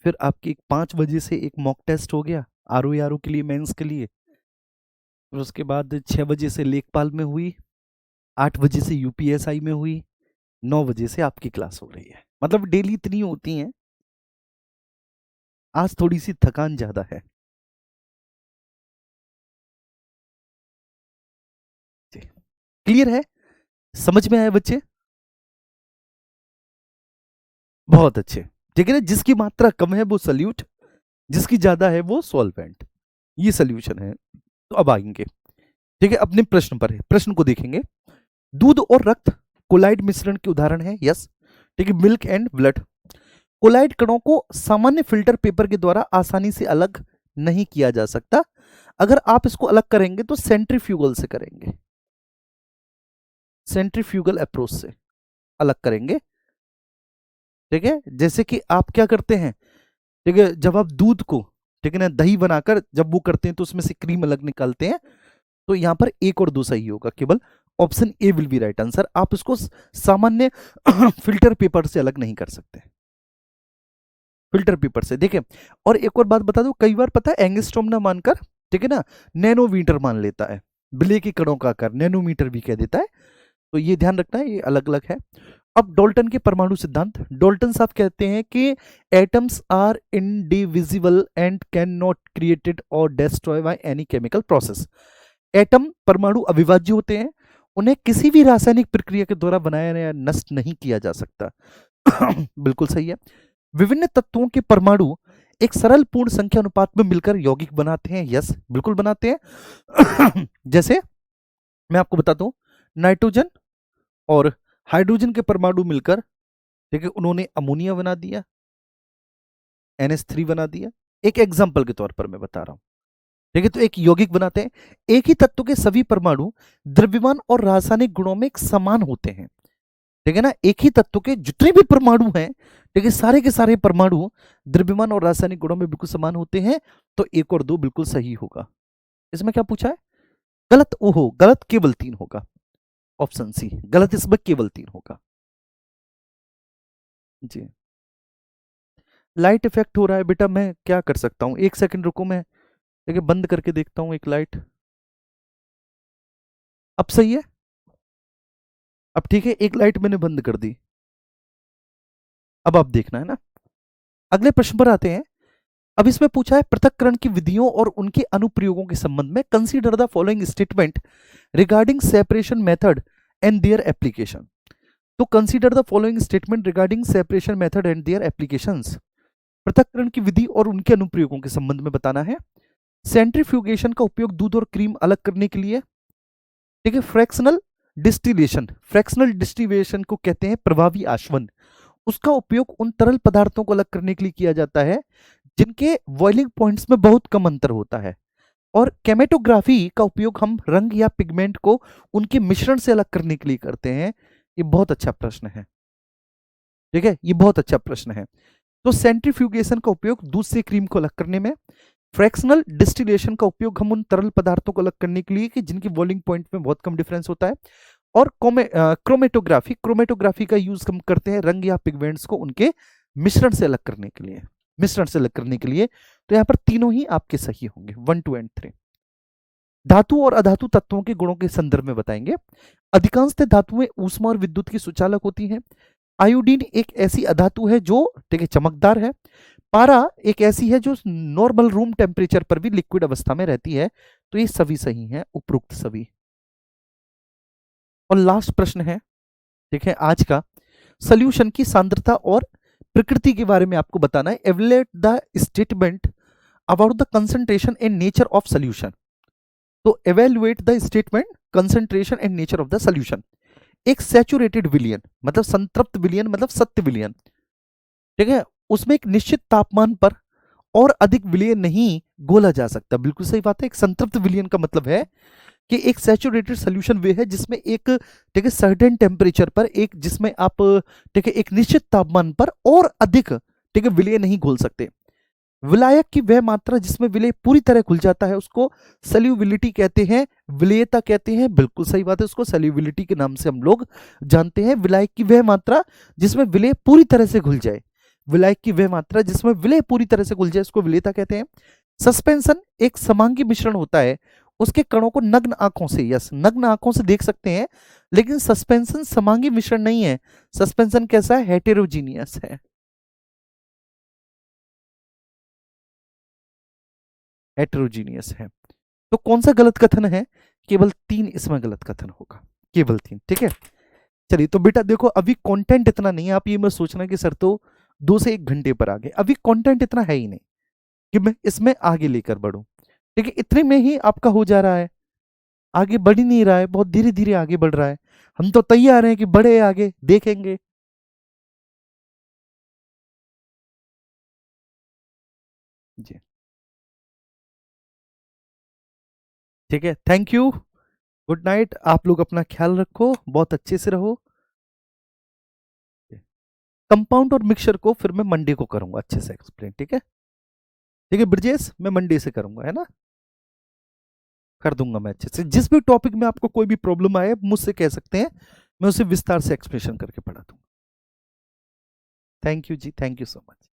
फिर आपकी एक 5 बजे से एक मॉक टेस्ट हो गया आर ओ के लिए, मेंस के लिए। फिर उसके बाद 6 बजे से लेखपाल में हुई, 8 बजे से यूपीएसआई में हुई, 9 बजे से आपकी क्लास हो रही है। मतलब डेली इतनी होती हैं। आज थोड़ी सी थकान ज्यादा है। क्लियर है? समझ में आया बच्चे? बहुत अच्छे। ठीक है ना, जिसकी मात्रा कम है वो सल्यूट, जिसकी ज्यादा है वो सॉल्वेंट। ये सोल्यूशन है। तो अब आएंगे, ठीक है, अपने प्रश्न पर है। प्रश्न को देखेंगे। दूध और रक्त कोलाइड मिश्रण के उदाहरण है। यस, ठीक है, मिल्क एंड ब्लड। कोलाइड कणों को सामान्य फिल्टर पेपर के द्वारा आसानी से अलग नहीं किया जा सकता। अगर आप इसको अलग करेंगे तो सेंट्रीफ्यूगल से करेंगे, सेंट्रीफ्यूगल अप्रोच से अलग करेंगे। ठीक है, जैसे कि आप क्या करते हैं, ठीक है, जब आप दूध को, ठीक है ना, दही बनाकर जब वो करते हैं तो उसमें से क्रीम अलग निकालते हैं। तो यहां पर एक और दो सही होगा, केवल option A will be right answer. आप इसको सामान्य फिल्टर पेपर से अलग नहीं कर सकते, फिल्टर पेपर से। देखिए, और एक और बात बता दो, कई बार पता है एंगस्ट्रॉम ना मानकर, ठीक है ना, नैनोमीटर मान लेता है। बिले के कणों का आकार नैनोमीटर भी कह देता है। तो ये ध्यान रखना है, ये अलग अलग है। अब डॉल्टन के परमाणु सिद्धांत। डॉल्टन साहब कहते हैं कि atoms are indivisible and can not created और destroy by any chemical process. Atom परमाणु अविभाज्य होते हैं, उन्हें किसी भी रासायनिक प्रक्रिया के द्वारा बनाया या नष्ट नहीं किया जा सकता। बिल्कुल सही है। विभिन्न तत्वों के परमाणु एक सरल पूर्ण संख्या अनुपात में मिलकर यौगिक बनाते हैं। यस, बिल्कुल बनाते हैं। जैसे मैं आपको बताता हूं, नाइट्रोजन और हाइड्रोजन के परमाणु मिलकर, ठीक है, उन्होंने अमोनिया बना दिया, NH3 बना दिया। एक एग्जाम्पल के तौर पर मैं बता रहा हूं। ठीक है, तो एक यौगिक बनाते हैं। एक ही तत्व के सभी परमाणु द्रव्यमान और रासायनिक गुणों में एक समान होते हैं। ठीक है ना, एक ही तत्व के जितने भी परमाणु हैं, ठीक है, सारे के सारे परमाणु द्रव्यमान और रासायनिक गुणों में बिल्कुल समान होते हैं। तो एक और दो बिल्कुल सही होगा। इसमें क्या पूछा है? गलत, ओहो गलत केवल 3 होगा। ऑप्शन सी गलत, इसमें केवल 3 होगा। जी, लाइट इफेक्ट हो रहा है बेटा, मैं क्या कर सकता हूँ? 1 सेकंड रुको, मैं ठीक है बंद करके देखता हूँ एक लाइट। अब सही है? अब ठीक है, एक लाइट मैंने बंद कर दी। अब आप देखना है ना। अगले प्रश्न पर आते हैं। अब इसमें पूछा है पृथक्करण की विधियों और उनके अनुप्रयोगों के संबंध में। Consider the following statement regarding separation method and their application. तो consider the following statement regarding separation method and their applications. पृथक्करण की विधि और उनके अनुप्रयोगों के संबंध में बताना है। सेंट्रीफ्यूगेशन का उपयोग दूध और क्रीम अलग करने के लिए। ठीक है, फ्रैक्शनल डिस्टिलेशन, फ्रैक्शनल डिस्टिलेशन को कहते हैं प्रभावी आशवन। उसका उपयोग उन तरल पदार्थों को अलग करने के लिए किया जाता है जिनके बॉइलिंग पॉइंट्स में बहुत कम अंतर होता है। और केमेटोग्राफी का उपयोग हम रंग या पिगमेंट को उनके मिश्रण से अलग करने के लिए करते हैं। ये बहुत अच्छा प्रश्न है। ठीक है, ये बहुत अच्छा प्रश्न है। तो सेंट्रीफ्यूगेशन का उपयोग दूध से क्रीम को अलग करने में। फ्रैक्शनल डिस्टिलेशन का उपयोग हम उन तरल पदार्थों को अलग करने के लिए कि जिनकी बॉइलिंग पॉइंट में बहुत कम डिफरेंस होता है। और क्रोमेटोग्राफी, क्रोमेटोग्राफी का यूज हम करते हैं रंग या पिगमेंट्स को उनके मिश्रण से अलग करने के लिए, मिश्रण से अलग करने के लिए। तो यहां पर तीनों ही आपके सही होंगे, 1 2 एंड 3। धातु और अधातु तत्वों के गुणों के संदर्भ में बताएंगे। अधिकांशतः धातुएं ऊष्मा और विद्युत की सुचालक होती हैं। आयोडीन एक ऐसी अधातु है जो, ठीक है, चमकदार है। पारा एक ऐसी है जो नॉर्मल रूम टेम्परेचर पर भी लिक्विड अवस्था में रहती है। तो ये सभी सही हैं, उपरोक्त सभी। और लास्ट प्रश्न है, ठीक है, आज का, सॉल्यूशन की सांद्रता और प्रकृति के बारे में आपको बताना है। Evaluate the statement about the concentration and nature of solution. तो evaluate the statement concentration and nature of the solution. एक सैचुरेटेड विलियन मतलब संतृप्त विलियन मतलब सत्य विलियन, ठीक है, उसमें एक निश्चित तापमान पर और अधिक विलय नहीं घोला जा सकता। बिल्कुल सही बात है। एक संतृप्त विलयन का मतलब है कि एक सैचुरेटेड सोल्यूशन वे है जिसमें एक, ठीक है, सर्टेन टेम्परेचर पर, एक जिसमें आप, ठीक है, एक निश्चित तापमान पर और अधिक, ठीक है, विलय नहीं घुल सकते। विलायक की वह मात्रा जिसमें विलय पूरी तरह खुल जाता है उसको सल्यूबिलिटी कहते हैं, विलयता कहते हैं। बिल्कुल सही बात है, उसको सल्यूबिलिटी के नाम से हम लोग जानते हैं। विलायक की वह मात्रा जिसमें विलय पूरी तरह से घुल जाए, विलायक की वह मात्रा जिसमें विलय पूरी तरह से घुल जाए उसको विलयता कहते हैं। सस्पेंशन एक समांगी मिश्रण होता है, उसके कणों को नग्न आंखों से, यस, नग्न आंखों से देख सकते हैं, लेकिन सस्पेंशन समांगी मिश्रण नहीं है। सस्पेंशन कैसा है? हेटेरोजीनियस है। हेटेरोजीनियस है। तो कौन सा गलत कथन है? केवल 3 इसमें गलत कथन होगा, केवल 3। ठीक है, चलिए। तो बेटा देखो, अभी कंटेंट इतना नहीं है, आप ये मत सोचना कि सर तो 2 से 1 घंटे पर आ गए, अभी कंटेंट इतना है ही नहीं कि मैं इसमें आगे लेकर बढ़ूं। ठीक है, इतने में ही आपका हो जा रहा है, आगे बढ़ ही नहीं रहा है, बहुत धीरे धीरे आगे बढ़ रहा है। हम तो तैयार हैं कि बढ़े आगे, देखेंगे। जी, ठीक है, थैंक यू, गुड नाइट। आप लोग अपना ख्याल रखो, बहुत अच्छे से रहो। कंपाउंड और मिक्सचर को फिर मैं मंडे को करूंगा अच्छे से एक्सप्लेन, ठीक है? ठीक है ब्रजेश, मैं मंडे से करूंगा, है ना? कर दूंगा मैं अच्छे से। जिस भी टॉपिक में आपको कोई भी प्रॉब्लम आए मुझसे कह सकते हैं, मैं उसे विस्तार से एक्सप्लेनेशन करके पढ़ा दूंगा। Thank you ji, thank you so much.